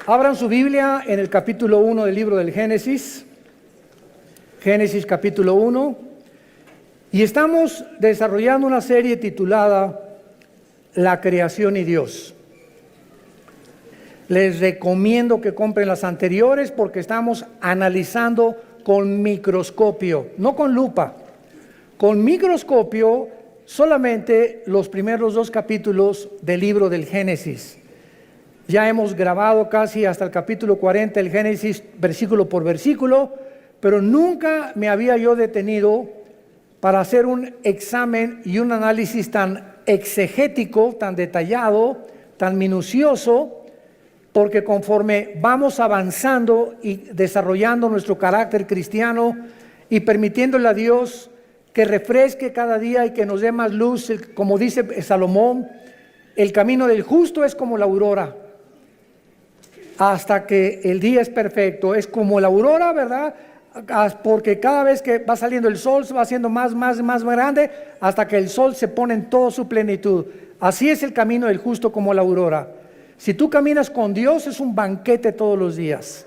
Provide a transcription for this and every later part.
Abran su Biblia en el capítulo 1 del libro del Génesis. Génesis capítulo 1. Y estamos desarrollando una serie titulada La creación y Dios. Les recomiendo que compren las anteriores porque estamos analizando con microscopio, no con lupa. Con microscopio solamente los primeros 2 capítulos del libro del Génesis. Ya hemos grabado casi hasta el capítulo 40 el Génesis versículo por versículo, pero nunca me había yo detenido para hacer un examen y un análisis tan exegético, tan detallado, tan minucioso, porque conforme vamos avanzando y desarrollando nuestro carácter cristiano y permitiéndole a Dios que refresque cada día y que nos dé más luz, como dice Salomón, el camino del justo es como la aurora, hasta que el día es perfecto. Es como la aurora, ¿verdad? Porque cada vez que va saliendo el sol se va haciendo más grande hasta que el sol se pone en toda su plenitud. Así es el camino del justo como la aurora. Si tú caminas con Dios es un banquete todos los días.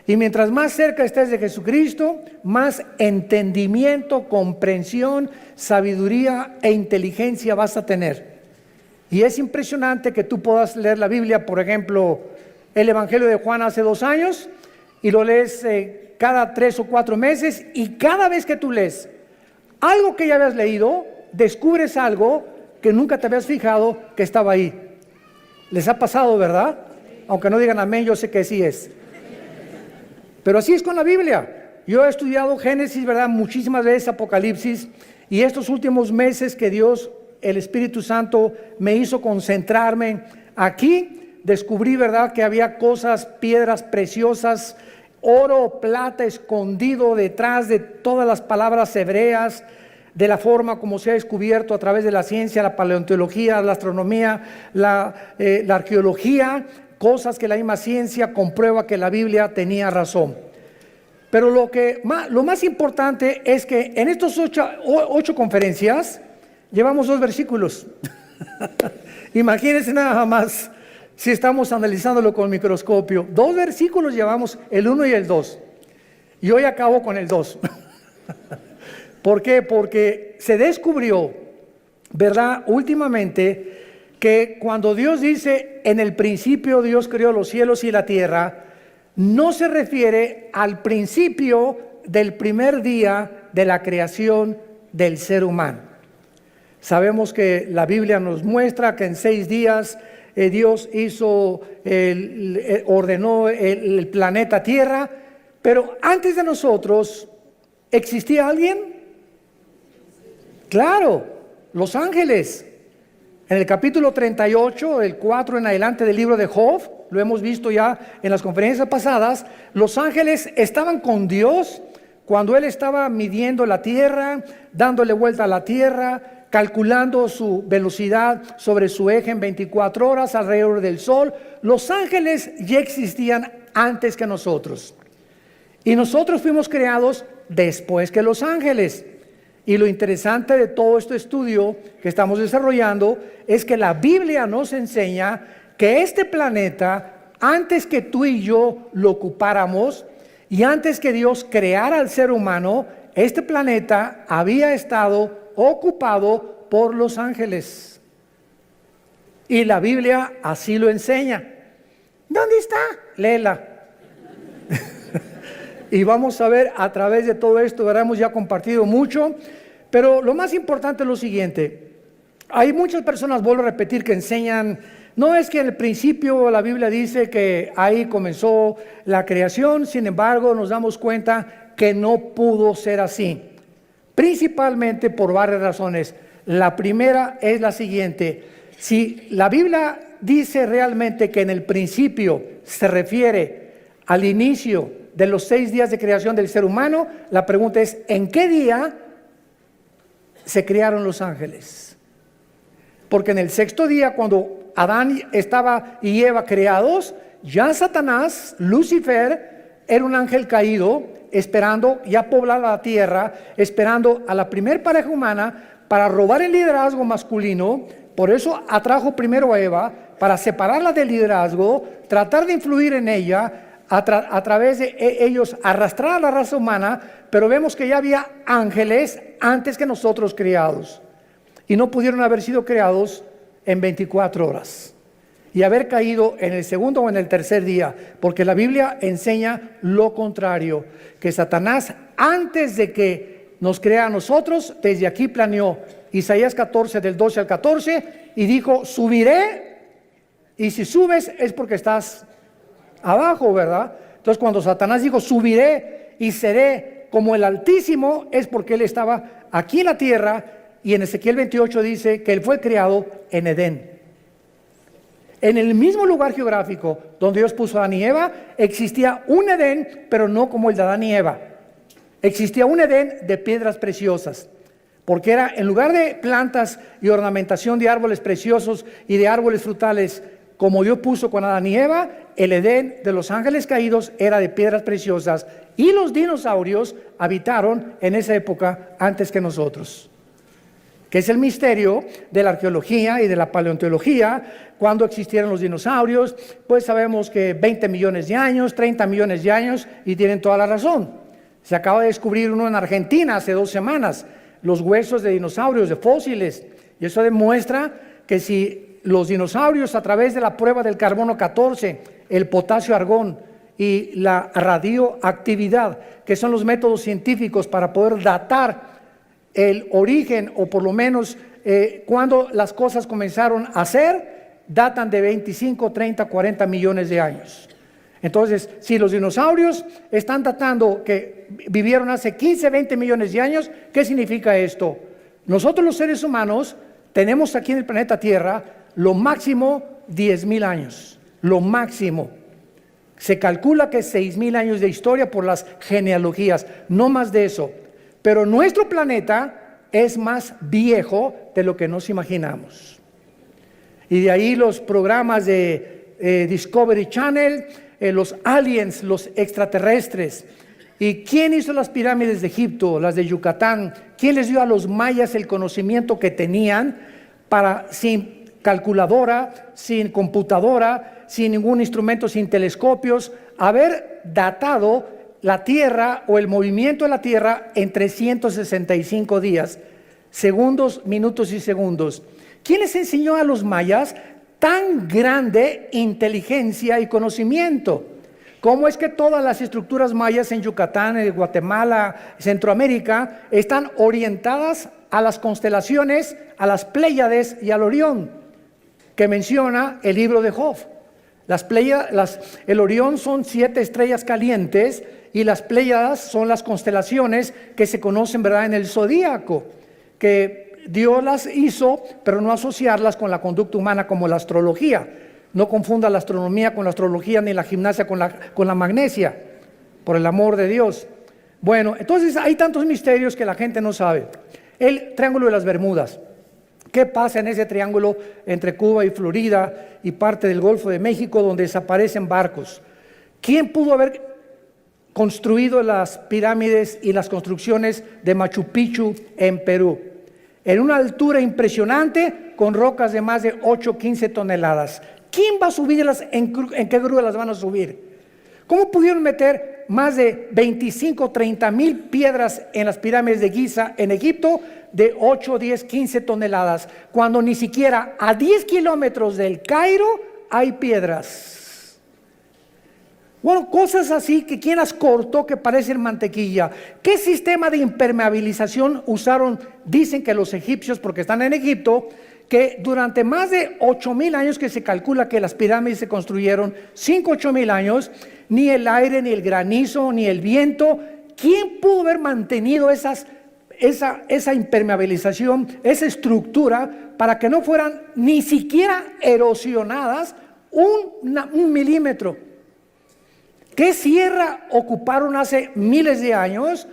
Y mientras más cerca estés de Jesucristo, más entendimiento, comprensión, sabiduría e inteligencia vas a tener. Y es impresionante que tú puedas leer la Biblia, por ejemplo, el Evangelio de Juan hace 2 años, y lo lees cada 3 o 4 meses, y cada vez que tú lees algo que ya habías leído, descubres algo que nunca te habías fijado que estaba ahí. ¿Les ha pasado, verdad? Aunque no digan amén, yo sé que sí es. Pero así es con la Biblia. Yo he estudiado Génesis, ¿verdad? Muchísimas veces Apocalipsis, y estos últimos meses que Dios, el Espíritu Santo, me hizo concentrarme aquí, descubrí, ¿verdad?, que había cosas, piedras preciosas, oro, plata escondido detrás de todas las palabras hebreas, de la forma como se ha descubierto a través de la ciencia, la paleontología, la astronomía, la arqueología, cosas que la misma ciencia comprueba que la Biblia tenía razón. Pero lo más importante es que en estos 8 conferencias llevamos 2 versículos. Imagínense nada más si estamos analizándolo con microscopio. 2 versículos llevamos, el 1 y el 2. Y hoy acabo con el 2. ¿Por qué? Porque se descubrió, ¿verdad?, últimamente, que cuando Dios dice, en el principio Dios creó los cielos y la tierra, no se refiere al principio del primer día de la creación del ser humano. Sabemos que la Biblia nos muestra que en 6 días Dios ordenó el planeta Tierra, pero antes de nosotros, ¿existía alguien? Claro, los ángeles. En el capítulo 38, del 4 en adelante del libro de Job, lo hemos visto ya en las conferencias pasadas, los ángeles estaban con Dios cuando Él estaba midiendo la tierra, dándole vuelta a la tierra, calculando su velocidad sobre su eje en 24 horas alrededor del sol. Los ángeles ya existían antes que nosotros. Y nosotros fuimos creados después que los ángeles. Y lo interesante de todo este estudio que estamos desarrollando es que la Biblia nos enseña que este planeta, antes que tú y yo lo ocupáramos y antes que Dios creara al ser humano, este planeta había estado ocupado por los ángeles. Y la Biblia así lo enseña. ¿Dónde está? Léela. Y vamos a ver a través de todo esto, ¿verdad? Hemos ya compartido mucho, pero lo más importante es lo siguiente. Hay muchas personas, vuelvo a repetir, que enseñan, no es que en el principio la Biblia dice que ahí comenzó la creación, sin embargo nos damos cuenta que no pudo ser así, principalmente por varias razones. La primera es la siguiente: si la Biblia dice realmente que en el principio se refiere al inicio de los 6 días de creación del ser humano, la pregunta es, ¿en qué día se crearon los ángeles? Porque en el 6º día, cuando Adán estaba y Eva creados, ya Satanás, Lucifer, era un ángel caído, esperando ya poblar la tierra, esperando a la primer pareja humana para robar el liderazgo masculino. Por eso atrajo primero a Eva, para separarla del liderazgo, tratar de influir en ella, a través de ellos arrastrar a la raza humana, pero vemos que ya había ángeles antes que nosotros creados. Y no pudieron haber sido creados en 24 horas. Y haber caído en el segundo o en el tercer día, porque la Biblia enseña lo contrario, que Satanás, antes de que nos crea a nosotros, desde aquí planeó Isaías 14, del 12 al 14, y dijo: subiré, y si subes es porque estás abajo, ¿verdad? Entonces cuando Satanás dijo subiré y seré como el Altísimo, es porque él estaba aquí en la tierra, y en Ezequiel 28 dice que él fue creado en Edén. En el mismo lugar geográfico donde Dios puso a Adán y Eva, existía un Edén, pero no como el de Adán y Eva. Existía un Edén de piedras preciosas, porque era, en lugar de plantas y ornamentación de árboles preciosos y de árboles frutales, como Dios puso con Adán y Eva, el Edén de los ángeles caídos era de piedras preciosas, y los dinosaurios habitaron en esa época antes que nosotros, que es el misterio de la arqueología y de la paleontología. Cuando existieron los dinosaurios, pues sabemos que 20 millones de años, 30 millones de años, y tienen toda la razón. Se acaba de descubrir uno en Argentina hace 2 semanas, los huesos de dinosaurios, de fósiles, y eso demuestra que si los dinosaurios, a través de la prueba del carbono 14, el potasio argón y la radioactividad, que son los métodos científicos para poder datar el origen, o por lo menos cuando las cosas comenzaron a ser, datan de 25, 30, 40 millones de años. Entonces, si los dinosaurios están datando que vivieron hace 15, 20 millones de años, ¿qué significa esto? Nosotros los seres humanos tenemos aquí en el planeta Tierra lo máximo 10,000 años, lo máximo. Se calcula que 6,000 años de historia por las genealogías, no más de eso. Pero nuestro planeta es más viejo de lo que nos imaginamos. Y de ahí los programas de Discovery Channel, los aliens, los extraterrestres. ¿Y quién hizo las pirámides de Egipto, las de Yucatán? ¿Quién les dio a los mayas el conocimiento que tenían para, sin calculadora, sin computadora, sin ningún instrumento, sin telescopios, haber datado la Tierra o el movimiento de la Tierra en 365 días, segundos, minutos y segundos? ¿Quién les enseñó a los mayas tan grande inteligencia y conocimiento? ¿Cómo es que todas las estructuras mayas en Yucatán, en Guatemala, Centroamérica, están orientadas a las constelaciones, a las Pléyades y al Orión, que menciona el libro de Job? El Orión son 7 estrellas calientes, y las Pléyadas son las constelaciones que se conocen, ¿verdad?, en el zodíaco, que Dios las hizo, pero no asociarlas con la conducta humana como la astrología. No confunda la astronomía con la astrología, ni la gimnasia con la magnesia, por el amor de Dios. Bueno, entonces hay tantos misterios que la gente no sabe. El Triángulo de las Bermudas. ¿Qué pasa en ese triángulo entre Cuba y Florida y parte del Golfo de México, donde desaparecen barcos? ¿Quién pudo haber construido las pirámides y las construcciones de Machu Picchu en Perú? En una altura impresionante, con rocas de más de 8, 15 toneladas. ¿Quién va a subirlas? ¿En qué grúa las van a subir? ¿Cómo pudieron meter más de 25, 30 mil piedras en las pirámides de Giza en Egipto de 8, 10, 15 toneladas, cuando ni siquiera a 10 kilómetros del Cairo hay piedras? Bueno, cosas así que quién las cortó que parecen mantequilla. ¿Qué sistema de impermeabilización usaron? Dicen que los egipcios, porque están en Egipto, que durante más de 8,000 años que se calcula que las pirámides se construyeron, 5, 8,000 años, ni el aire, ni el granizo, ni el viento, ¿quién pudo haber mantenido esa impermeabilización, esa estructura, para que no fueran ni siquiera erosionadas un milímetro? ¿Qué sierra ocuparon hace miles de años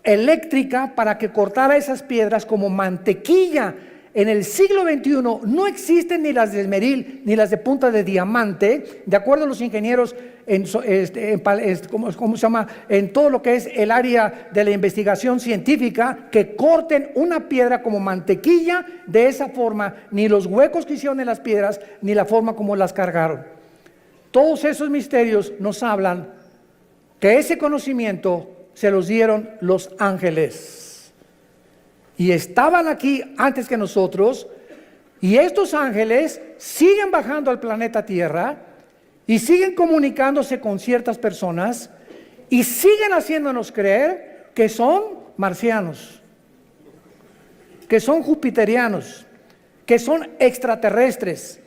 eléctrica para que cortara esas piedras como mantequilla En el siglo XXI no existen ni las de esmeril ni las de punta de diamante, de acuerdo a los ingenieros ¿cómo se llama? En todo lo que es el área de la investigación científica, que corten una piedra como mantequilla de esa forma, ni los huecos que hicieron en las piedras, ni la forma como las cargaron. Todos esos misterios nos hablan que ese conocimiento se los dieron los ángeles. Y estaban aquí antes que nosotros, y estos ángeles siguen bajando al planeta Tierra y siguen comunicándose con ciertas personas y siguen haciéndonos creer que son marcianos, que son jupiterianos, que son extraterrestres.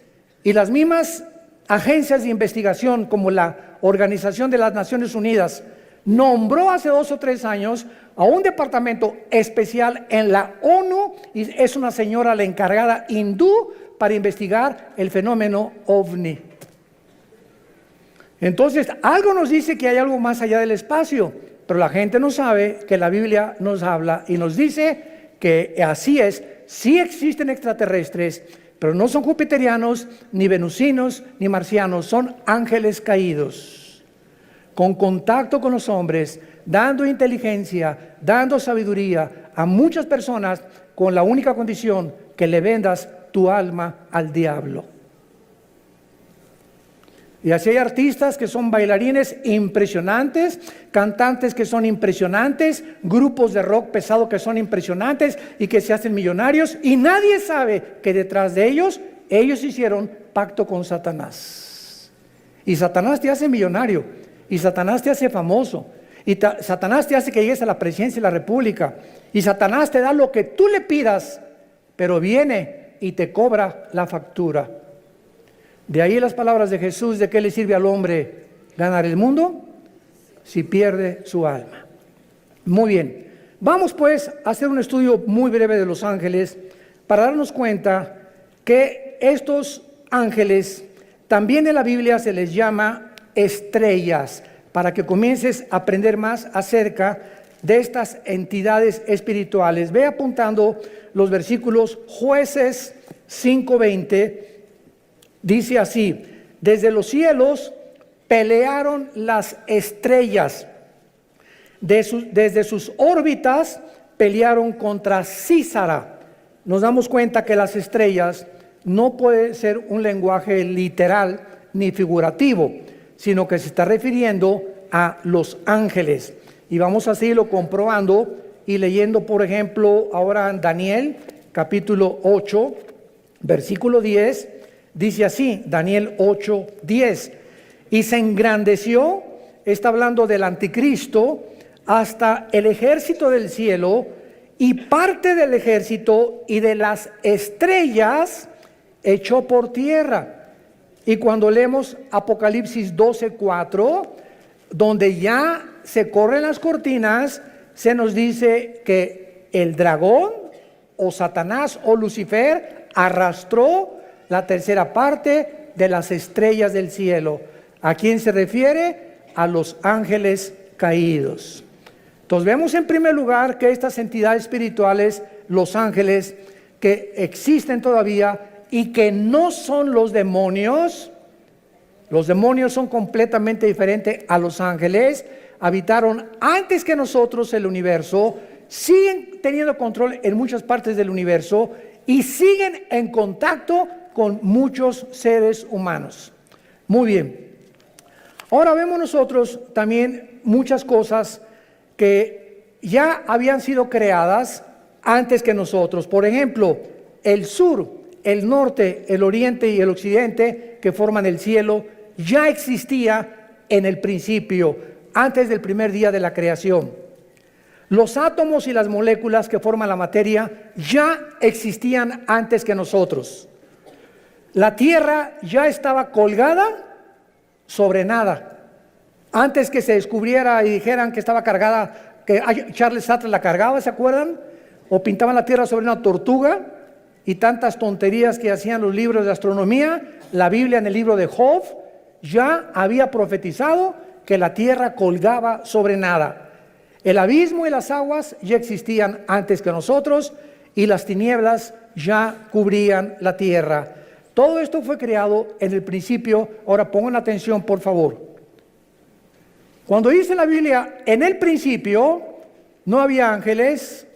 Y las mismas agencias de investigación, como la Organización de las Naciones Unidas, nombró hace 2 o 3 años a un departamento especial en la ONU, y es una señora la encargada hindú para investigar el fenómeno OVNI. Entonces, algo nos dice que hay algo más allá del espacio, pero la gente no sabe que la Biblia nos habla y nos dice que así es. Sí existen extraterrestres, pero no son jupiterianos, ni venusinos, ni marcianos, son ángeles caídos, con contacto con los hombres, dando inteligencia, dando sabiduría a muchas personas, con la única condición que le vendas tu alma al diablo. Y así hay artistas que son bailarines impresionantes, cantantes que son impresionantes, grupos de rock pesado que son impresionantes y que se hacen millonarios, y nadie sabe que detrás de ellos hicieron pacto con Satanás. Y Satanás te hace millonario, y Satanás te hace famoso, y Satanás te hace que llegues a la presidencia de la república, y Satanás te da lo que tú le pidas, pero viene y te cobra la factura. De ahí las palabras de Jesús: ¿de qué le sirve al hombre ganar el mundo si pierde su alma? Muy bien, vamos pues a hacer un estudio muy breve de los ángeles para darnos cuenta que estos ángeles también en la Biblia se les llama estrellas, para que comiences a aprender más acerca de estas entidades espirituales. Ve apuntando los versículos. Jueces 5:20 dice así: desde los cielos pelearon las estrellas, desde sus órbitas pelearon contra Císara. Nos damos cuenta que las estrellas no puede ser un lenguaje literal ni figurativo, sino que se está refiriendo a los ángeles. Y vamos a seguirlo comprobando y leyendo, por ejemplo, ahora en Daniel capítulo 8, versículo 10, dice así, Daniel 8, 10: y se engrandeció, está hablando del anticristo, hasta el ejército del cielo, y parte del ejército y de las estrellas echó por tierra. Y cuando leemos Apocalipsis 12:4, donde ya se corren las cortinas, se nos dice que el dragón o Satanás o Lucifer arrastró la tercera parte de las estrellas del cielo. ¿A quién se refiere? A los ángeles caídos. Entonces vemos en primer lugar que estas entidades espirituales, los ángeles, que existen todavía y que no son los demonios son completamente diferentes a los ángeles, habitaron antes que nosotros el universo, siguen teniendo control en muchas partes del universo y siguen en contacto con muchos seres humanos. Muy bien. Ahora vemos nosotros también muchas cosas que ya habían sido creadas antes que nosotros. Por ejemplo, el sur, el norte, el oriente y el occidente, que forman el cielo, ya existía en el principio, antes del primer día de la creación. Los átomos y las moléculas que forman la materia ya existían antes que nosotros. La tierra ya estaba colgada sobre nada. Antes que se descubriera y dijeran que estaba cargada, que Charles Sattler la cargaba, ¿se acuerdan? O pintaban la tierra sobre una tortuga, y tantas tonterías que hacían los libros de astronomía. La Biblia, en el libro de Job, ya había profetizado que la tierra colgaba sobre nada. El abismo y las aguas ya existían antes que nosotros, y las tinieblas ya cubrían la tierra. Todo esto fue creado en el principio. Ahora pongan atención, por favor. Cuando dice la Biblia, en el principio, no había ángeles,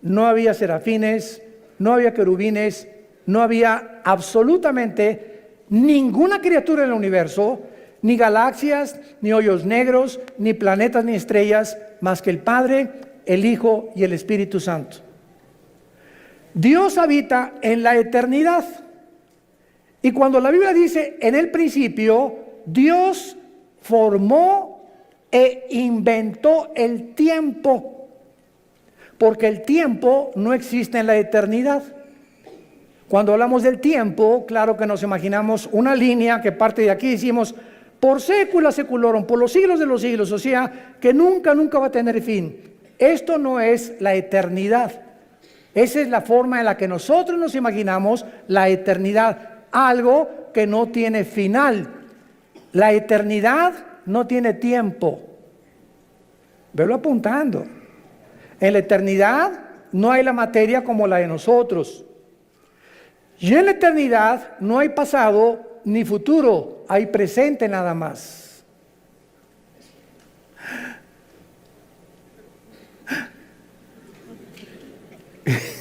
no había serafines, no había querubines, no había absolutamente ninguna criatura en el universo, ni galaxias, ni hoyos negros, ni planetas, ni estrellas, más que el Padre, el Hijo y el Espíritu Santo. Dios habita en la eternidad. Y cuando la Biblia dice en el principio, Dios formó e inventó el tiempo, porque el tiempo no existe en la eternidad. Cuando hablamos del tiempo, claro que nos imaginamos una línea que parte de aquí, decimos por sécula seculorum, por los siglos de los siglos, o sea, que nunca va a tener fin. Esto no es la eternidad. Esa es la forma en la que nosotros nos imaginamos la eternidad, algo que no tiene final. La eternidad no tiene tiempo. Velo apuntando. En la eternidad no hay la materia como la de nosotros. Y en la eternidad no hay pasado ni futuro, hay presente nada más.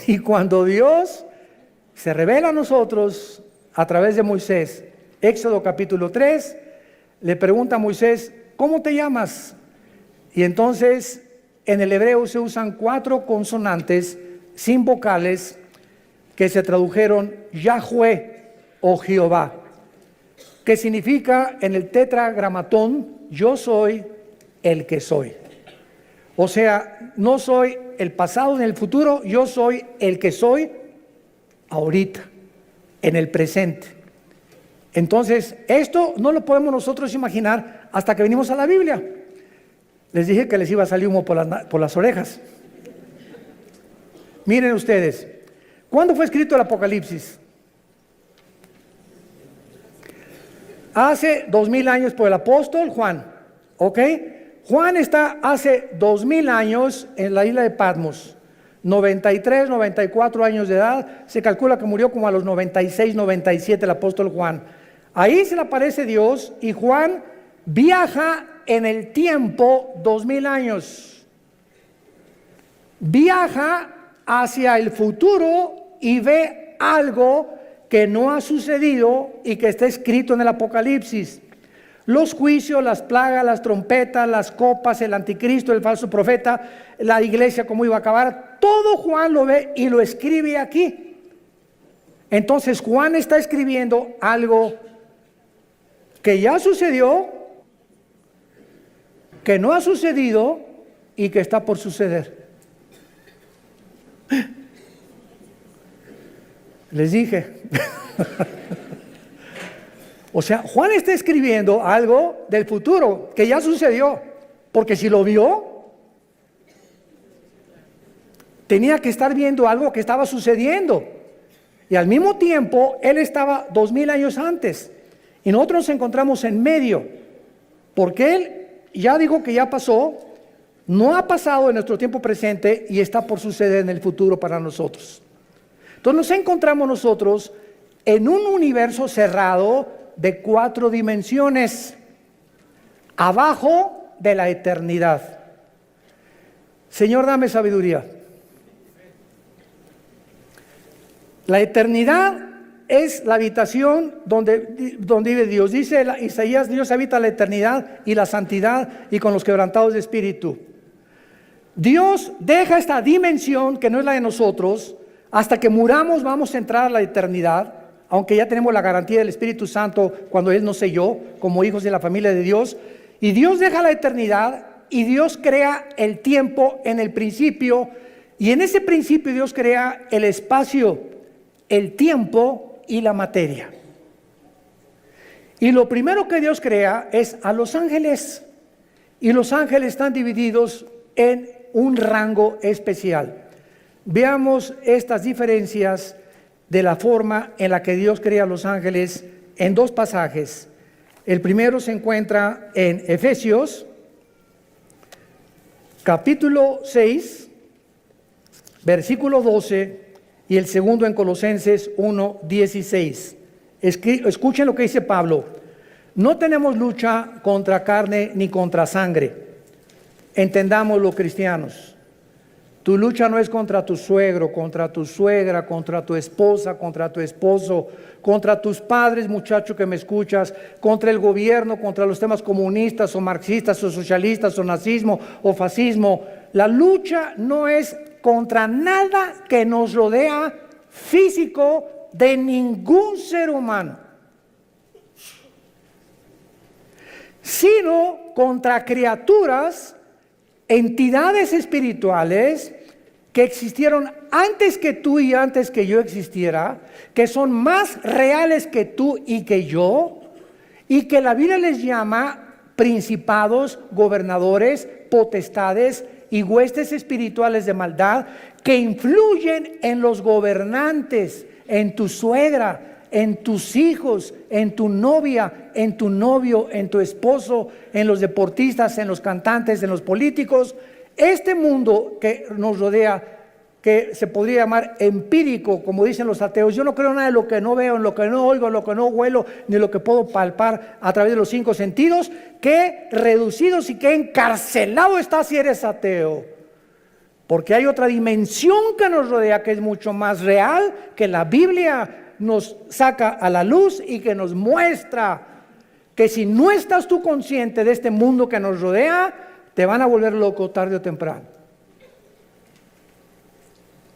Y cuando Dios se revela a nosotros a través de Moisés, Éxodo capítulo 3, le pregunta a Moisés, ¿cómo te llamas? Y entonces en el hebreo se usan 4 consonantes sin vocales que se tradujeron Yahweh o Jehová, que significa en el tetragramatón, yo soy el que soy. O sea, no soy el pasado ni el futuro, yo soy el que soy ahorita, en el presente. Entonces, esto no lo podemos nosotros imaginar hasta que venimos a la Biblia. Les dije que les iba a salir humo por las orejas. Miren ustedes, ¿cuándo fue escrito el Apocalipsis? Hace 2000 años por el apóstol Juan, ¿ok? Juan está hace 2000 años en la isla de Patmos, 93, 94 años de edad, se calcula que murió como a los 96, 97 el apóstol Juan. Ahí se le aparece Dios y Juan viaja en el tiempo 2000 años. Viaja hacia el futuro y ve algo que no ha sucedido y que está escrito en el Apocalipsis. Los juicios, las plagas, las trompetas, las copas, el anticristo, el falso profeta, la iglesia cómo iba a acabar, todo Juan lo ve y lo escribe aquí. Entonces Juan está escribiendo algo que ya sucedió, que no ha sucedido y que está por suceder. Les dije. O sea, Juan está escribiendo algo del futuro que ya sucedió, porque si lo vio, tenía que estar viendo algo que estaba sucediendo. Y al mismo tiempo, él estaba 2000 años antes. Y nosotros nos encontramos en medio, porque él ya dijo que ya pasó, no ha pasado en nuestro tiempo presente y está por suceder en el futuro para nosotros. Entonces nos encontramos nosotros en un universo cerrado de 4 dimensiones, abajo de la eternidad. Señor, dame sabiduría. La eternidad es la habitación donde vive Dios. Dice Isaías, Dios habita la eternidad y la santidad y con los quebrantados de espíritu. Dios deja esta dimensión que no es la de nosotros. Hasta que muramos vamos a entrar a la eternidad, aunque ya tenemos la garantía del Espíritu Santo cuando Él nos selló como hijos de la familia de Dios. Y Dios deja la eternidad y Dios crea el tiempo en el principio. Y en ese principio Dios crea el espacio, el tiempo y la materia. Y lo primero que Dios crea es a los ángeles. Y los ángeles están divididos en un rango especial. Veamos estas diferencias de la forma en la que Dios crea a los ángeles en 2 pasajes. El primero se encuentra en Efesios, capítulo 6, versículo 12 y el segundo en Colosenses 1:16. Escuchen lo que dice Pablo. No tenemos lucha contra carne ni contra sangre. Entendámoslo, cristianos. Tu lucha no es contra tu suegro, contra tu suegra, contra tu esposa, contra tu esposo, contra tus padres, muchacho que me escuchas, contra el gobierno, contra los temas comunistas o marxistas o socialistas o nazismo o fascismo. La lucha no es contra nada que nos rodea físico de ningún ser humano, sino contra criaturas, entidades espirituales que existieron antes que tú y antes que yo existiera, que son más reales que tú y que yo, y que la Biblia les llama principados, gobernadores, potestades y huestes espirituales de maldad, que influyen en los gobernantes, en tu suegra, en tus hijos, en tu novia, en tu novio, en tu esposo, en los deportistas, en los cantantes, en los políticos. Este mundo que nos rodea, que se podría llamar empírico, como dicen los ateos, yo no creo nada de lo que no veo, en lo que no oigo, en lo que no huelo, ni lo que puedo palpar a través de los 5 sentidos. Qué reducidos y qué encarcelado estás si eres ateo. Porque hay otra dimensión que nos rodea que es mucho más real, que la Biblia nos saca a la luz y que nos muestra que si no estás tú consciente de este mundo que nos rodea, te van a volver loco tarde o temprano.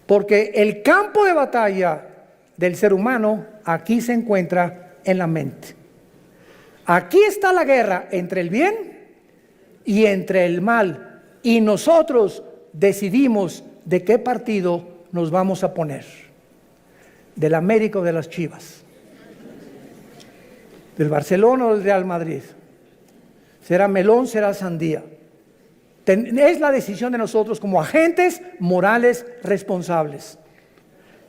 Porque el campo de batalla del ser humano aquí se encuentra en la mente. Aquí está la guerra entre el bien y entre el mal. Y nosotros decidimos de qué partido nos vamos a poner. Del América o de las Chivas. Del Barcelona o del Real Madrid. Será melón, será sandía. Es la decisión de nosotros como agentes morales responsables.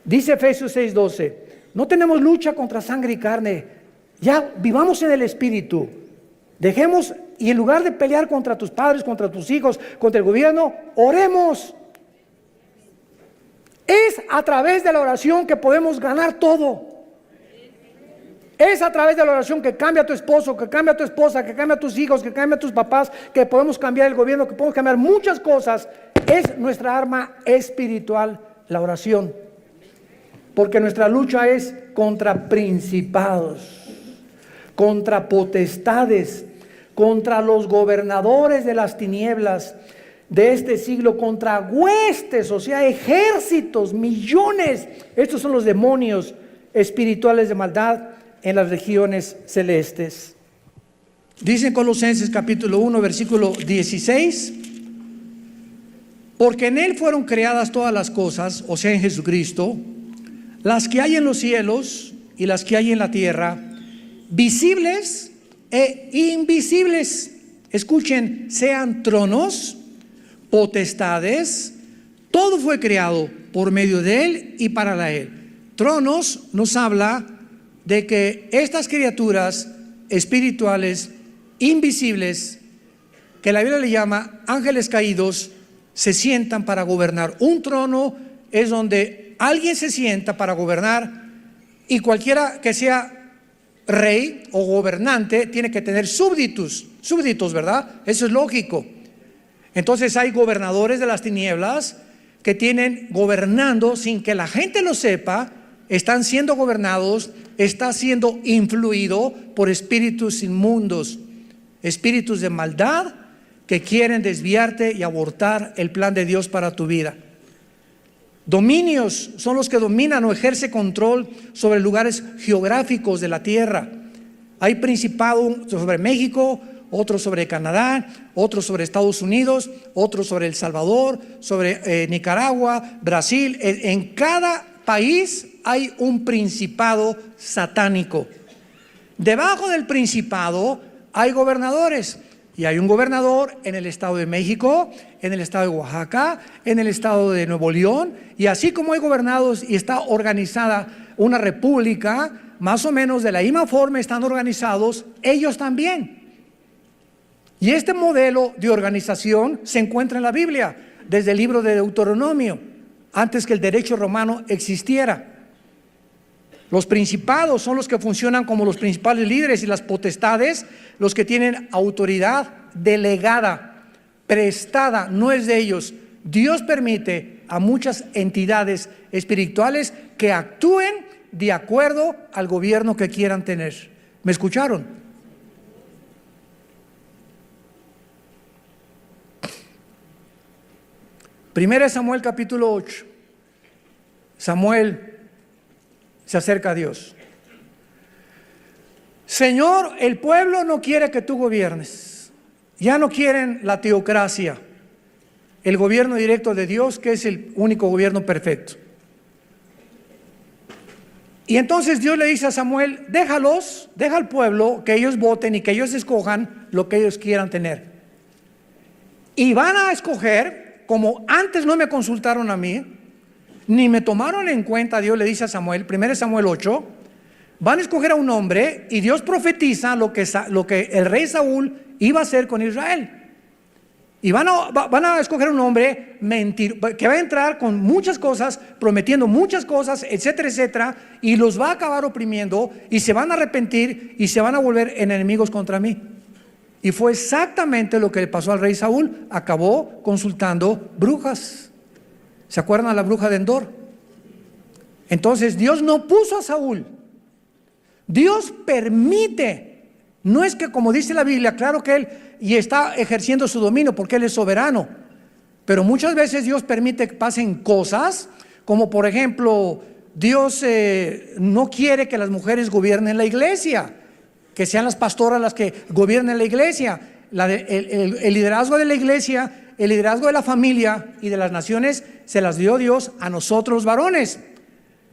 Dice Efesios 6:12, no tenemos lucha contra sangre y carne, ya vivamos en el Espíritu. Dejemos, y en lugar de pelear contra tus padres, contra tus hijos, contra el gobierno, oremos. Es a través de la oración que podemos ganar todo. Es a través de la oración que cambia a tu esposo, que cambia a tu esposa, que cambia a tus hijos, que cambia a tus papás, que podemos cambiar el gobierno, que podemos cambiar muchas cosas. Es nuestra arma espiritual, la oración. Porque nuestra lucha es contra principados, contra potestades, contra los gobernadores de las tinieblas de este siglo, contra huestes, o sea, ejércitos, millones. Estos son los demonios espirituales de maldad en las regiones celestes. Dice en Colosenses capítulo 1 versículo 16, porque en Él fueron creadas todas las cosas, o sea en Jesucristo, las que hay en los cielos y las que hay en la tierra, visibles e invisibles. Escuchen, sean tronos, potestades, todo fue creado por medio de Él y para Él. Tronos nos habla de que estas criaturas espirituales invisibles, que la Biblia le llama ángeles caídos, se sientan para gobernar. Un trono es donde alguien se sienta para gobernar, y cualquiera que sea rey o gobernante tiene que tener súbditos, ¿verdad? Eso es lógico. Entonces hay gobernadores de las tinieblas que tienen gobernando sin que la gente lo sepa, están siendo gobernados, está siendo influido por espíritus inmundos, espíritus de maldad que quieren desviarte y abortar el plan de Dios para tu vida. Dominios son los que dominan o ejercen control sobre lugares geográficos de la tierra. Hay principado sobre México, otro sobre Canadá, otro sobre Estados Unidos, otro sobre El Salvador, sobre Nicaragua, Brasil. En cada país hay un principado satánico. Debajo del principado hay gobernadores, y hay un gobernador en el estado de México, en el estado de Oaxaca, en el estado de Nuevo León, y así como hay gobernados y está organizada una república, más o menos de la misma forma están organizados ellos también. Y este modelo de organización se encuentra en la Biblia, desde el libro de Deuteronomio. antes que el derecho romano existiera. Los principados son los que funcionan como los principales líderes, y las potestades, los que tienen autoridad delegada, prestada, no es de ellos. Dios permite a muchas entidades espirituales que actúen de acuerdo al gobierno que quieran tener. ¿Me escucharon? Primera Samuel capítulo 8. Samuel se acerca a Dios. Señor, el pueblo no quiere que tú gobiernes. Ya no quieren la teocracia, el gobierno directo de Dios, que es el único gobierno perfecto. Y entonces Dios le dice a Samuel: deja al pueblo que ellos voten y que ellos escojan lo que ellos quieran tener. Y van a escoger, como antes no me consultaron a mí, ni me tomaron en cuenta. Dios le dice a Samuel, 1 Samuel 8, van a escoger a un hombre, y Dios profetiza lo que el rey Saúl iba a hacer con Israel. Y van a escoger un hombre que va a entrar con muchas cosas, prometiendo muchas cosas, etcétera, etcétera, y los va a acabar oprimiendo, y se van a arrepentir y se van a volver enemigos contra mí. Y fue exactamente lo que le pasó al rey Saúl. Acabó consultando brujas. ¿Se acuerdan a la bruja de Endor? Entonces Dios no puso a Saúl. Dios permite. No es que, como dice la Biblia, claro que él y está ejerciendo su dominio porque él es soberano, pero muchas veces Dios permite que pasen cosas, como por ejemplo, Dios no quiere que las mujeres gobiernen la iglesia, que sean las pastoras las que gobiernen la iglesia. El liderazgo de la iglesia, el liderazgo de la familia y de las naciones se las dio Dios a nosotros los varones.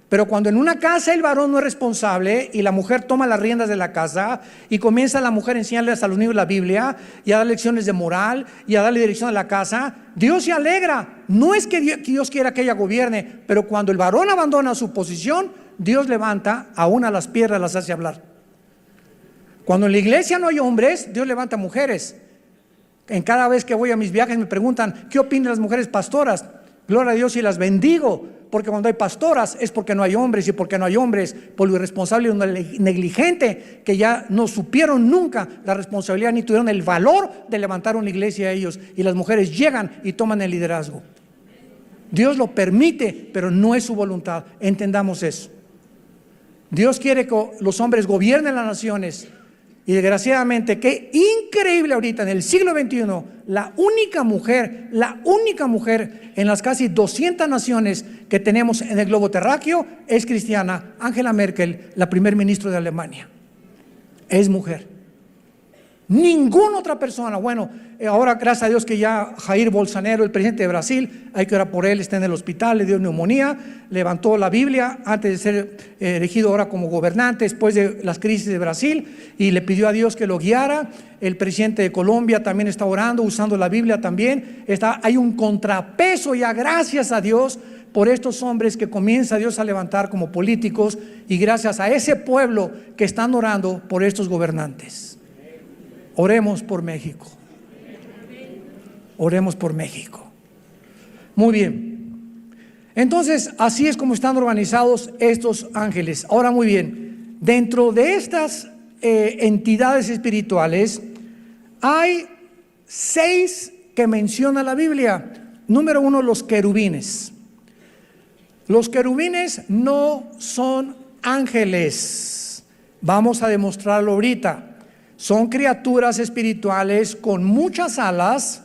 Pero cuando en una casa el varón no es responsable y la mujer toma las riendas de la casa, y comienza la mujer a enseñarles a los niños la Biblia y a dar lecciones de moral y a darle dirección a la casa, Dios se alegra. No es que Dios quiera que ella gobierne, pero cuando el varón abandona su posición, Dios levanta aún a las piedras, las hace hablar. Cuando en la iglesia no hay hombres, Dios levanta mujeres. En cada vez que voy a mis viajes me preguntan: ¿qué opinan las mujeres pastoras? Gloria a Dios y las bendigo, porque cuando hay pastoras es porque no hay hombres, y porque no hay hombres por lo irresponsable y negligente, que ya no supieron nunca la responsabilidad ni tuvieron el valor de levantar una iglesia a ellos, y las mujeres llegan y toman el liderazgo. Dios lo permite, pero no es su voluntad. Entendamos eso. Dios quiere que los hombres gobiernen las naciones. Y desgraciadamente, qué increíble ahorita en el siglo XXI, la única mujer en las casi 200 naciones que tenemos en el globo terráqueo es cristiana. Angela Merkel, la primer ministro de Alemania, es mujer. Ninguna otra persona. Bueno, ahora gracias a Dios que ya Jair Bolsonaro, el presidente de Brasil, hay que orar por él, está en el hospital, le dio neumonía, levantó la Biblia antes de ser elegido ahora como gobernante después de las crisis de Brasil, y le pidió a Dios que lo guiara. El presidente de Colombia también está orando, usando la Biblia también. Hay un contrapeso ya, gracias a Dios, por estos hombres que comienza Dios a levantar como políticos, y gracias a ese pueblo que están orando por estos gobernantes. Oremos por México. Oremos por México. Muy bien. Entonces, así es como están organizados estos ángeles. Ahora, muy bien, dentro de estas entidades espirituales hay 6 que menciona la Biblia. Número 1, los querubines. Los querubines no son ángeles. Vamos a demostrarlo ahorita. Son criaturas espirituales con muchas alas,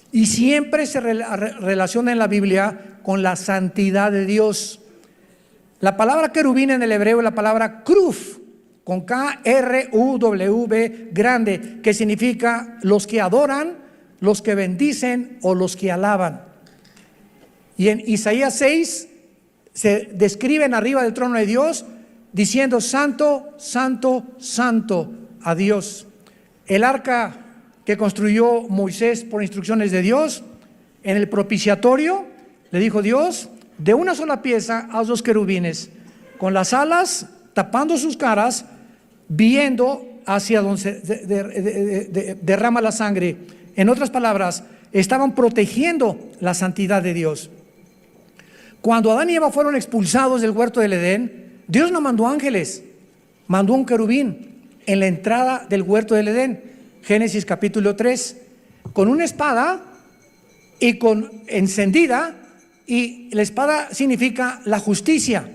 y siempre se relaciona en la Biblia con la santidad de Dios. La palabra querubín en el hebreo es la palabra kruf, con K-R-U-W grande, que significa los que adoran, los que bendicen o los que alaban. Y en Isaías 6 se describen arriba del trono de Dios diciendo: santo, santo, santo a Dios. El arca que construyó Moisés por instrucciones de Dios, en el propiciatorio le dijo Dios: de una sola pieza haz 2 querubines, con las alas tapando sus caras, viendo hacia donde se derrama la sangre. En otras palabras, estaban protegiendo la santidad de Dios. Cuando Adán y Eva fueron expulsados del huerto del Edén, Dios no mandó ángeles, mandó un querubín en la entrada del huerto del Edén. Génesis capítulo 3, con una espada y con encendida, y la espada significa la justicia.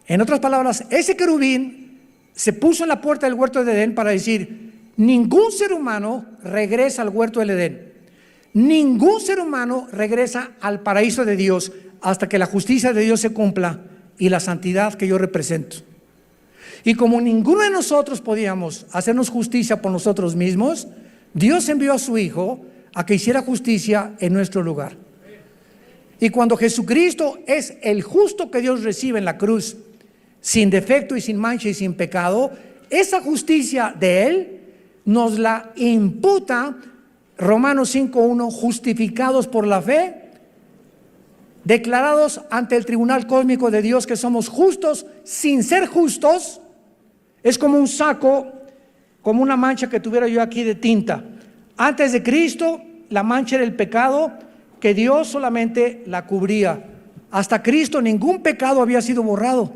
En otras palabras, ese querubín se puso en la puerta del huerto del Edén para decir: ningún ser humano regresa al huerto del Edén, ningún ser humano regresa al paraíso de Dios hasta que la justicia de Dios se cumpla y la santidad que yo represento. Y como ninguno de nosotros podíamos hacernos justicia por nosotros mismos, Dios envió a su Hijo a que hiciera justicia en nuestro lugar. Y cuando Jesucristo es el justo que Dios recibe en la cruz, sin defecto y sin mancha y sin pecado, esa justicia de Él nos la imputa Romanos 5:1, justificados por la fe, declarados ante el tribunal cósmico de Dios que somos justos sin ser justos. Es como un saco, como una mancha que tuviera yo aquí de tinta. Antes de Cristo, la mancha era el pecado, que Dios solamente la cubría. Hasta Cristo ningún pecado había sido borrado.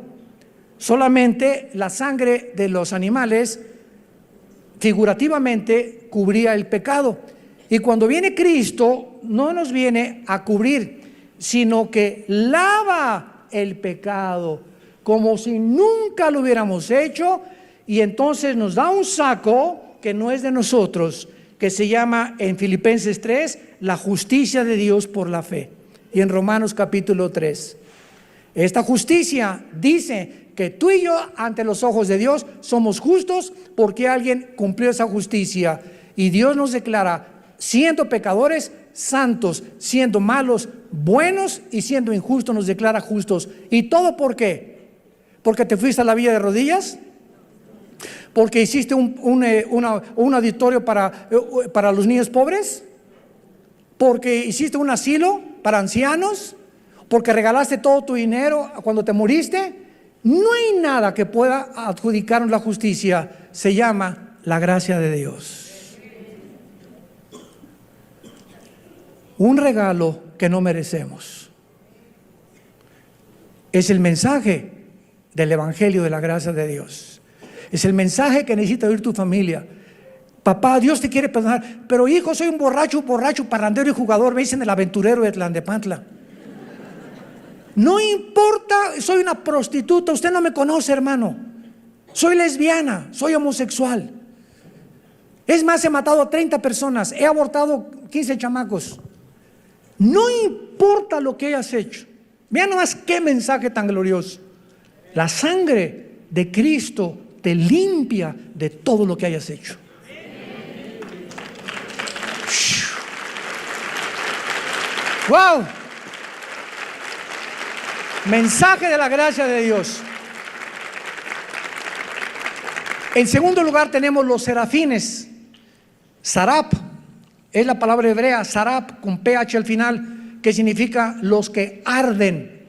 Solamente la sangre de los animales figurativamente cubría el pecado. Y cuando viene Cristo, no nos viene a cubrir, sino que lava el pecado como si nunca lo hubiéramos hecho, y entonces nos da un saco que no es de nosotros, que se llama en Filipenses 3 la justicia de Dios por la fe, y en Romanos capítulo 3 esta justicia dice que tú y yo ante los ojos de Dios somos justos porque alguien cumplió esa justicia, y Dios nos declara siendo pecadores santos, siendo malos buenos, y siendo injustos nos declara justos. ¿Y todo por qué? ¿Porque te fuiste a la villa de rodillas? ¿Porque hiciste un auditorio para los niños pobres? ¿Porque hiciste un asilo para ancianos? ¿Porque regalaste todo tu dinero cuando te moriste? No hay nada que pueda adjudicarnos la justicia. Se llama la gracia de Dios. Un regalo que no merecemos. Es el mensaje del Evangelio de la gracia de Dios. Es el mensaje que necesita oír tu familia. Papá, Dios te quiere perdonar, pero hijo, soy un borracho, parrandero y jugador, me dicen el aventurero de Tlalnepantla. No importa, soy una prostituta, usted no me conoce, hermano. Soy lesbiana, soy homosexual. Es más, he matado a 30 personas, he abortado 15 chamacos. No importa lo que hayas hecho. Vean nomás qué mensaje tan glorioso. La sangre de Cristo te limpia de todo lo que hayas hecho. ¡Wow! Mensaje de la gracia de Dios. En segundo lugar tenemos los serafines. Sarap es la palabra hebrea, sarap con ph al final, que significa los que arden.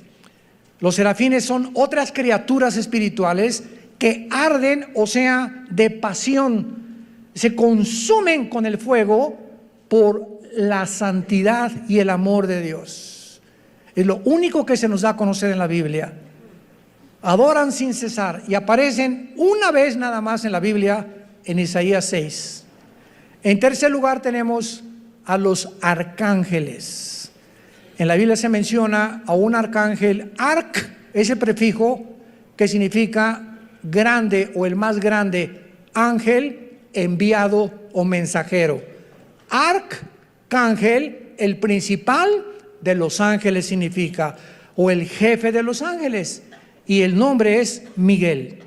Los serafines son otras criaturas espirituales que arden, o sea, de pasión, se consumen con el fuego por la santidad y el amor de Dios. Es lo único que se nos da a conocer en la Biblia. Adoran sin cesar y aparecen una vez nada más en la Biblia, en Isaías 6. En tercer lugar tenemos a los arcángeles. En la Biblia se menciona a un arcángel, arc, ese prefijo que significa grande o el más grande, ángel, enviado o mensajero. Arcángel, el principal de los ángeles significa, o el jefe de los ángeles, y el nombre es Miguel.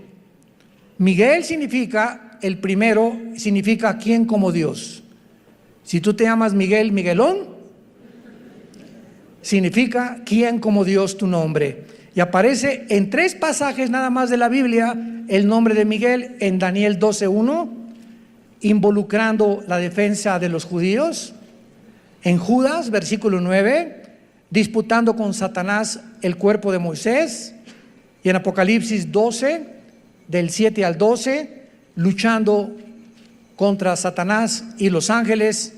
Miguel significa, el primero significa quién como Dios. Si tú te llamas Miguel, Miguelón, significa quién como Dios tu nombre. Y aparece en 3 pasajes nada más de la Biblia el nombre de Miguel, en Daniel 12:1, involucrando la defensa de los judíos; en Judas, versículo 9, disputando con Satanás el cuerpo de Moisés; y en Apocalipsis 12, del 7 al 12, luchando contra Satanás y los ángeles,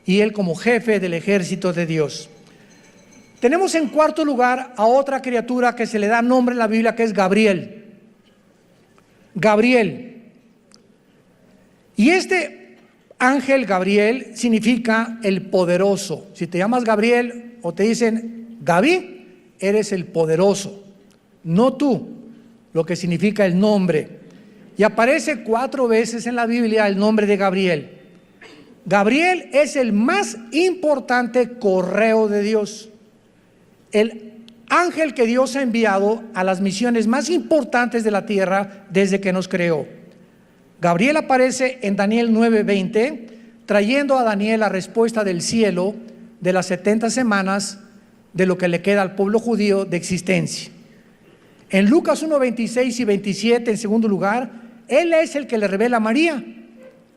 y él como jefe del ejército de Dios. Tenemos en cuarto lugar a otra criatura que se le da nombre en la Biblia, que es Gabriel. Gabriel. Y este ángel Gabriel significa el poderoso. Si te llamas Gabriel o te dicen Gaby, eres el poderoso, no tú, lo que significa el nombre. Y aparece 4 veces en la Biblia el nombre de Gabriel. Gabriel es el más importante correo de Dios. El ángel que Dios ha enviado a las misiones más importantes de la tierra desde que nos creó. Gabriel aparece en Daniel 9:20, trayendo a Daniel la respuesta del cielo de las 70 semanas de lo que le queda al pueblo judío de existencia. En Lucas 1:26 y 27, en segundo lugar, él es el que le revela a María,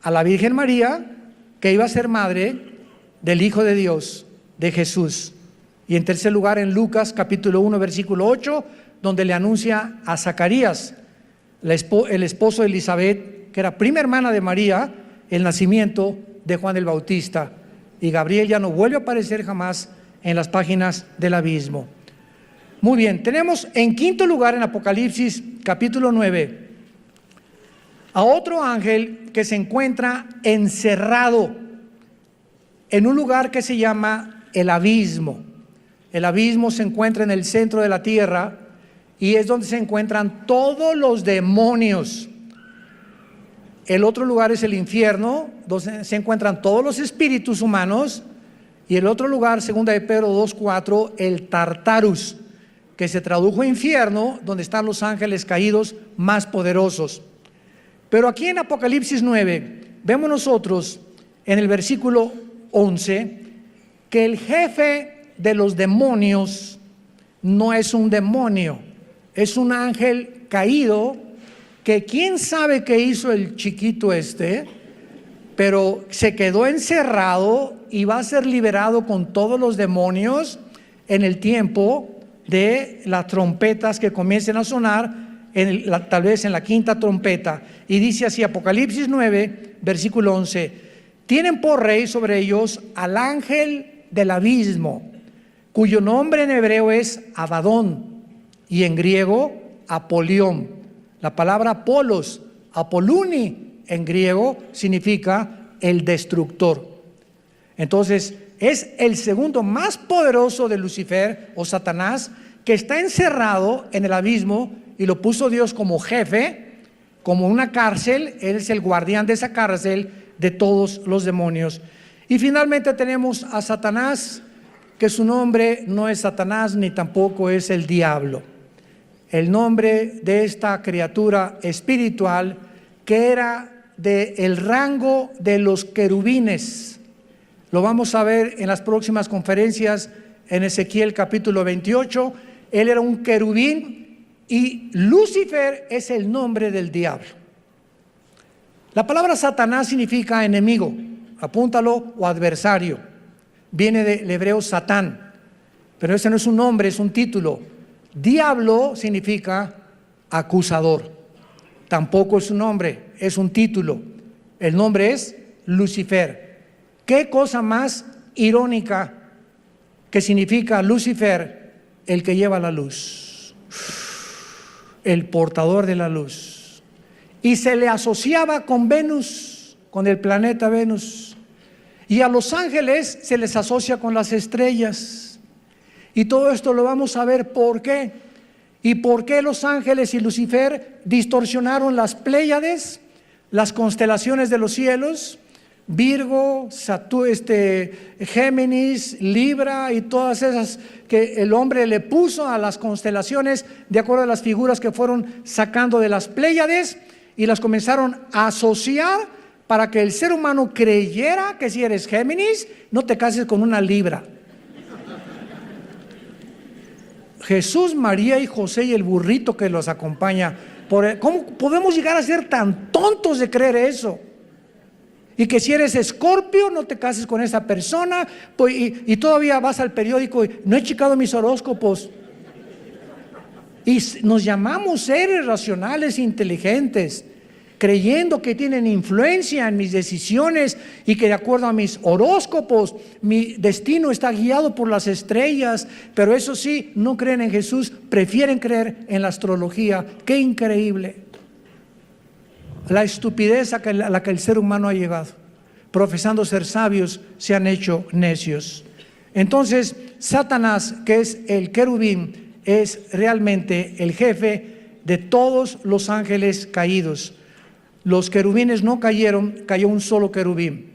a la Virgen María, que iba a ser madre del Hijo de Dios, de Jesús. Y en tercer lugar, en Lucas capítulo 1, versículo 8, donde le anuncia a Zacarías, el esposo de Elizabeth, que era prima hermana de María, el nacimiento de Juan el Bautista. Y Gabriel ya no vuelve a aparecer jamás en las páginas del abismo. Muy bien, tenemos en quinto lugar en Apocalipsis capítulo 9 a otro ángel que se encuentra encerrado en un lugar que se llama el abismo. El abismo se encuentra en el centro de la tierra y es donde se encuentran todos los demonios. El otro lugar es el infierno, donde se encuentran todos los espíritus humanos. Y el otro lugar, segunda de Pedro 2:4, el Tartarus, que se tradujo infierno, donde están los ángeles caídos más poderosos. Pero aquí en Apocalipsis 9 vemos nosotros en el versículo 11 que el jefe de los demonios no es un demonio, es un ángel caído que quién sabe qué hizo el chiquito pero se quedó encerrado y va a ser liberado con todos los demonios en el tiempo de las trompetas que comiencen a sonar, tal vez en la quinta trompeta. Y dice así, Apocalipsis 9, versículo 11: tienen por rey sobre ellos al ángel del abismo, cuyo nombre en hebreo es Abadón y en griego Apolión. La palabra Apolos, Apoluni en griego significa el destructor. Entonces es el segundo más poderoso de Lucifer o Satanás, que está encerrado en el abismo y lo puso Dios como jefe, como una cárcel. Él es el guardián de esa cárcel de todos los demonios. Y finalmente tenemos a Satanás, que su nombre no es Satanás ni tampoco es el diablo. El nombre de esta criatura espiritual que era del rango de los querubines. Lo vamos a ver en las próximas conferencias en Ezequiel capítulo 28. Él era un querubín y Lucifer es el nombre del diablo. La palabra Satanás significa enemigo, apúntalo, o adversario. Viene del hebreo Satán, pero ese no es un nombre, es un título. Diablo significa acusador, tampoco es un nombre, es un título. El nombre es Lucifer. ¿Qué cosa más irónica que significa Lucifer? El que lleva la luz, el portador de la luz. Y se le asociaba con Venus, con el planeta Venus. Y a los ángeles se les asocia con las estrellas. Y todo esto lo vamos a ver por qué. Y por qué los ángeles y Lucifer distorsionaron las Pléyades, las constelaciones de los cielos, Virgo, Géminis, Libra y todas esas que el hombre le puso a las constelaciones de acuerdo a las figuras que fueron sacando de las Pléyades, y las comenzaron a asociar para que el ser humano creyera que si eres Géminis, no te cases con una Libra. Jesús, María y José y el burrito que los acompaña. ¿Cómo podemos llegar a ser tan tontos de creer eso? Y que si eres Escorpio, no te cases con esa persona, pues, y todavía vas al periódico y no he checado mis horóscopos. Y nos llamamos seres racionales, inteligentes. creyendo que tienen influencia en mis decisiones y que de acuerdo a mis horóscopos mi destino está guiado por las estrellas, pero eso sí, no creen en Jesús, prefieren creer en la astrología. ¡Qué increíble! La estupidez a la que el ser humano ha llegado. Profesando ser sabios, se han hecho necios. Entonces, Satanás, que es el querubín, es realmente el jefe de todos los ángeles caídos. Los querubines no cayeron, cayó un solo querubín.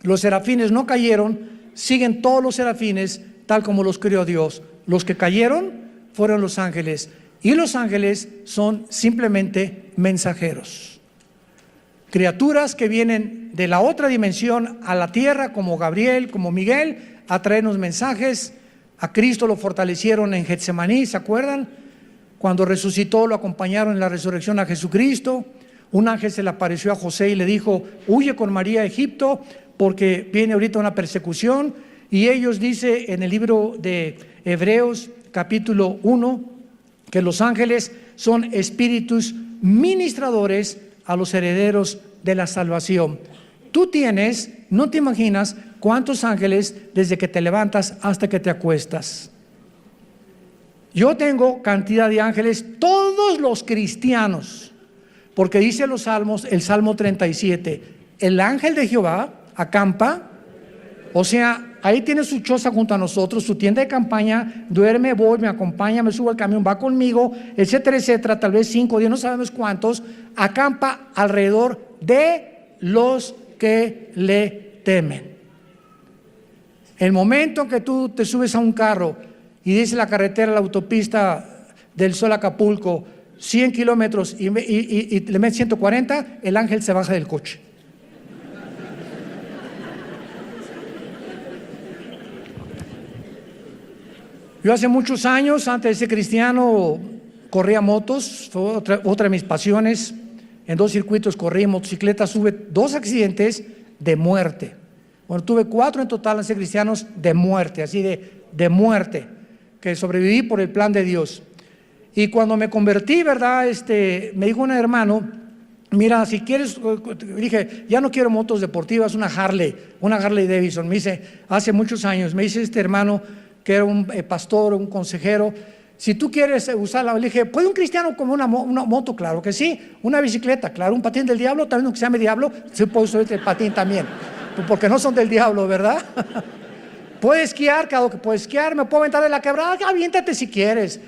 Los serafines no cayeron, siguen todos los serafines tal como los creó Dios. Los que cayeron fueron los ángeles, y los ángeles son simplemente mensajeros. Criaturas que vienen de la otra dimensión a la tierra, como Gabriel, como Miguel, a traernos mensajes. A Cristo lo fortalecieron en Getsemaní, ¿se acuerdan? Cuando resucitó, lo acompañaron en la resurrección a Jesucristo. Un ángel se le apareció a José y le dijo: huye con María a Egipto porque viene ahorita una persecución. Y ellos, dice en el libro de Hebreos capítulo 1, que los ángeles son espíritus ministradores a los herederos de la salvación. Tú tienes, no te imaginas cuántos ángeles desde que te levantas hasta que te acuestas. Yo tengo cantidad de ángeles, todos los cristianos. Porque dice los salmos, el Salmo 37, el ángel de Jehová acampa, o sea, ahí tiene su choza junto a nosotros, su tienda de campaña, duerme, voy, me acompaña, me subo al camión, va conmigo, etcétera, etcétera, tal vez 5, 10, no sabemos cuántos, acampa alrededor de los que le temen. El momento que tú te subes a un carro y dice la carretera, la autopista del Sol a Acapulco, 100 kilómetros y le metes 140, el ángel se baja del coche. Yo hace muchos años, antes de ser cristiano, corría motos, fue otra de mis pasiones. En 2 circuitos corrí motocicletas, tuve 2 accidentes de muerte. Bueno, tuve 4 en total antes de ser cristianos de muerte, así de muerte, que sobreviví por el plan de Dios. Y cuando me convertí, ¿verdad? Me dijo un hermano: mira, si quieres, dije, ya no quiero motos deportivas, una Harley Davidson. Me dice, hace muchos años, me dice este hermano, que era un pastor, un consejero, si tú quieres usarla, le dije, ¿puede un cristiano como una moto? Claro que sí. Una bicicleta, claro. Un patín del diablo, también aunque se llame diablo, sí puedo usar el patín también, porque no son del diablo, ¿verdad? Puede esquiar, claro que puede esquiar. Me puedo aventar de la quebrada, aviéntate si quieres.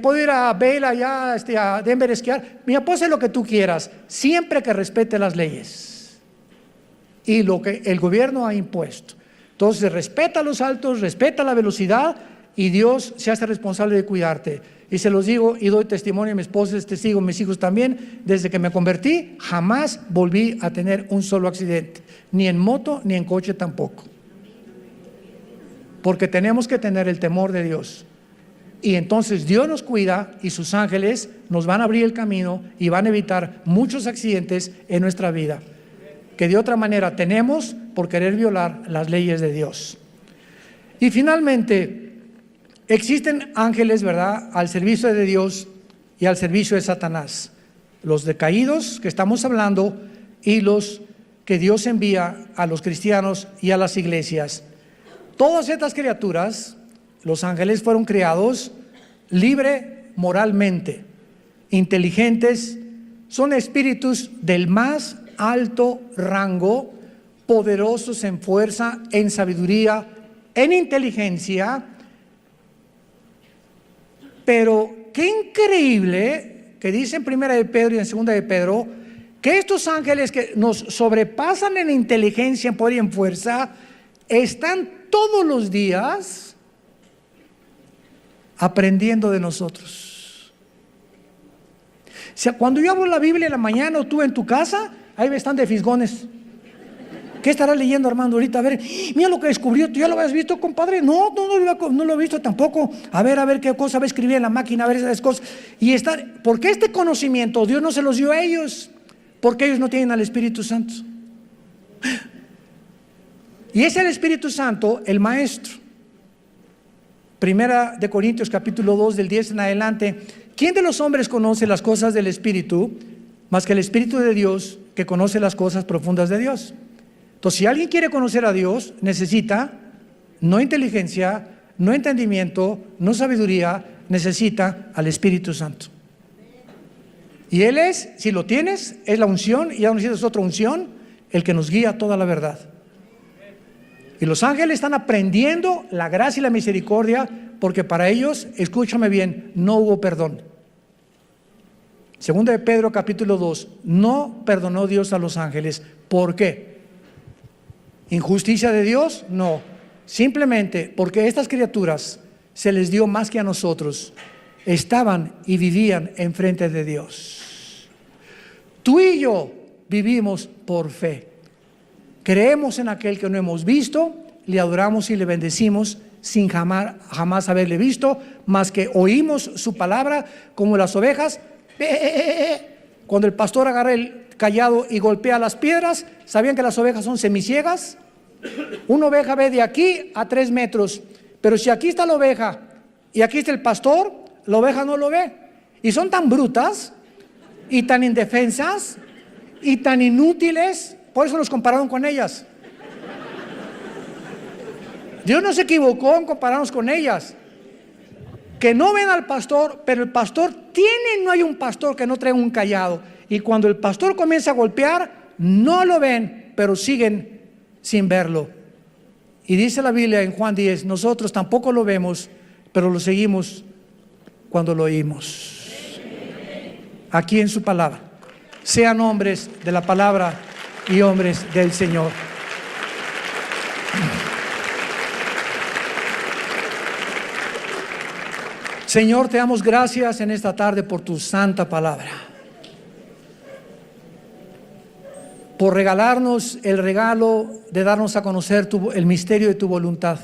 Puedo ir a Vail allá, a Denver a esquiar. Mira, puedo hacer lo que tú quieras, siempre que respete las leyes y lo que el gobierno ha impuesto. Entonces respeta los altos, respeta la velocidad, y Dios se hace responsable de cuidarte. Y se los digo y doy testimonio, mi esposa es testigo, mis hijos también. Desde que me convertí jamás volví a tener un solo accidente, ni en moto ni en coche tampoco, porque tenemos que tener el temor de Dios. Y entonces Dios nos cuida y sus ángeles nos van a abrir el camino y van a evitar muchos accidentes en nuestra vida, que de otra manera tenemos por querer violar las leyes de Dios. Y finalmente, existen ángeles, ¿verdad?, al servicio de Dios y al servicio de Satanás. Los decaídos que estamos hablando y los que Dios envía a los cristianos y a las iglesias. Todas estas criaturas, los ángeles, fueron creados libre moralmente, inteligentes, son espíritus del más alto rango, poderosos en fuerza, en sabiduría, en inteligencia. Pero qué increíble que dice en 1 de Pedro y en 2 de Pedro que estos ángeles que nos sobrepasan en inteligencia, en poder y en fuerza, están todos los días aprendiendo de nosotros. O sea, cuando yo abro la Biblia en la mañana o tú en tu casa, ahí están de fisgones. ¿Qué estará leyendo Armando ahorita? A ver, mira lo que descubrió. ¿Tú ya lo habías visto, compadre? No lo he visto tampoco. A ver qué cosa va a escribir en la máquina, a ver esas cosas. Porque este conocimiento Dios no se los dio a ellos, porque ellos no tienen al Espíritu Santo. Y es el Espíritu Santo el maestro. 1 de Corintios capítulo 2 del 10 en adelante. ¿Quién de los hombres conoce las cosas del Espíritu? más que el Espíritu de Dios, que conoce las cosas profundas de Dios. Entonces, si alguien quiere conocer a Dios, necesita no inteligencia, no entendimiento, no sabiduría, necesita al Espíritu Santo. Y Él es, si lo tienes, es la unción, y ya no necesitas otra unción, el que nos guía a toda la verdad. Y los ángeles están aprendiendo la gracia y la misericordia, porque para ellos, escúchame bien, no hubo perdón. Segunda de Pedro capítulo 2, no perdonó Dios a los ángeles. ¿Por qué? ¿Injusticia de Dios? No. Simplemente porque estas criaturas se les dio más que a nosotros. Estaban y vivían enfrente de Dios. Tú y yo vivimos por fe. Creemos en aquel que no hemos visto, le adoramos y le bendecimos sin jamás haberle visto, más que oímos su palabra como las ovejas. Cuando el pastor agarra el cayado y golpea las piedras, ¿sabían que las ovejas son semiciegas? Una oveja ve de aquí a 3 metros, pero si aquí está la oveja y aquí está el pastor, la oveja no lo ve. Y son tan brutas y tan indefensas y tan inútiles, por eso los compararon con ellas. Dios no se equivocó en compararnos con ellas. Que no ven al pastor, pero el pastor no hay un pastor que no traiga un cayado. Y cuando el pastor comienza a golpear, no lo ven, pero siguen sin verlo. Y dice la Biblia en Juan 10, nosotros tampoco lo vemos, pero lo seguimos cuando lo oímos. Aquí en su palabra. Sean hombres de la palabra y hombres del Señor. Señor, te damos gracias en esta tarde por tu santa palabra, por regalarnos el regalo de darnos a conocer el misterio de tu voluntad,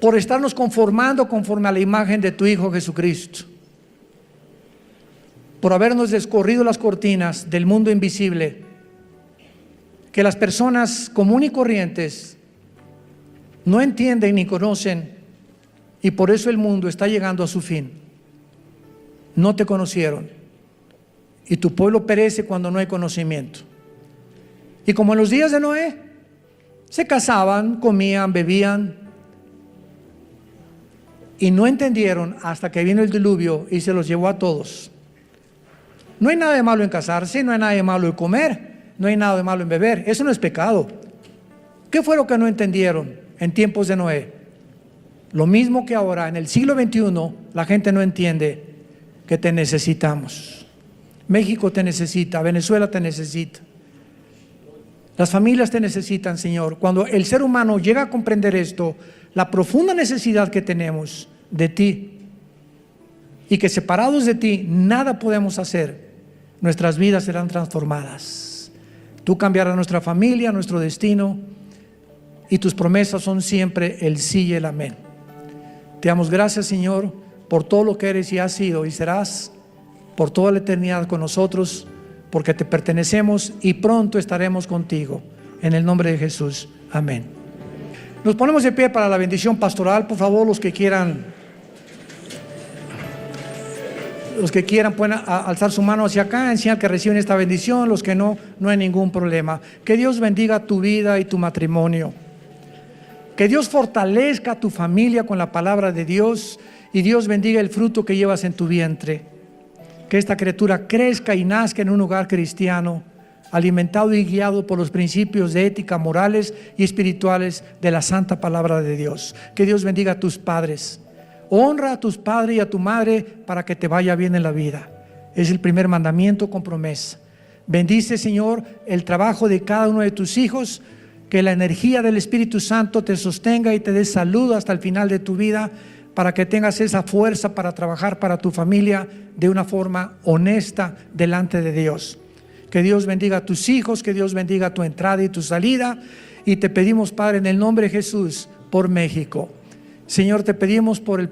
por estarnos conformando conforme a la imagen de tu Hijo Jesucristo, por habernos descorrido las cortinas del mundo invisible, que las personas comunes y corrientes no entienden ni conocen. Y por eso el mundo está llegando a su fin. No te conocieron. Y tu pueblo perece cuando no hay conocimiento. Y como en los días de Noé, se casaban, comían, bebían. Y no entendieron hasta que vino el diluvio y se los llevó a todos. No hay nada de malo en casarse, no hay nada de malo en comer, no hay nada de malo en beber. Eso no es pecado. ¿Qué fue lo que no entendieron en tiempos de Noé? Lo mismo que ahora, en el siglo XXI, la gente no entiende que te necesitamos. México te necesita, Venezuela te necesita. Las familias te necesitan, Señor. Cuando el ser humano llega a comprender esto, la profunda necesidad que tenemos de ti, y que separados de ti nada podemos hacer, nuestras vidas serán transformadas. Tú cambiarás nuestra familia, nuestro destino, y tus promesas son siempre el sí y el amén. Te damos gracias, Señor, por todo lo que eres y has sido y serás por toda la eternidad con nosotros, porque te pertenecemos y pronto estaremos contigo. En el nombre de Jesús, amén. Nos ponemos de pie para la bendición pastoral. Por favor, los que quieran pueden alzar su mano hacia acá, en señal que reciben esta bendición. Los que no, no hay ningún problema. Que Dios bendiga tu vida y tu matrimonio. Que Dios fortalezca a tu familia con la palabra de Dios, y Dios bendiga el fruto que llevas en tu vientre. Que esta criatura crezca y nazca en un hogar cristiano, alimentado y guiado por los principios de ética, morales y espirituales de la santa palabra de Dios. Que Dios bendiga a tus padres. Honra a tus padres y a tu madre para que te vaya bien en la vida. Es el primer mandamiento con promesa. Bendice, Señor, el trabajo de cada uno de tus hijos. Que la energía del Espíritu Santo te sostenga y te dé salud hasta el final de tu vida, para que tengas esa fuerza para trabajar para tu familia de una forma honesta delante de Dios. Que Dios bendiga a tus hijos, que Dios bendiga tu entrada y tu salida. Y te pedimos, Padre, en el nombre de Jesús, por México. Señor, te pedimos por el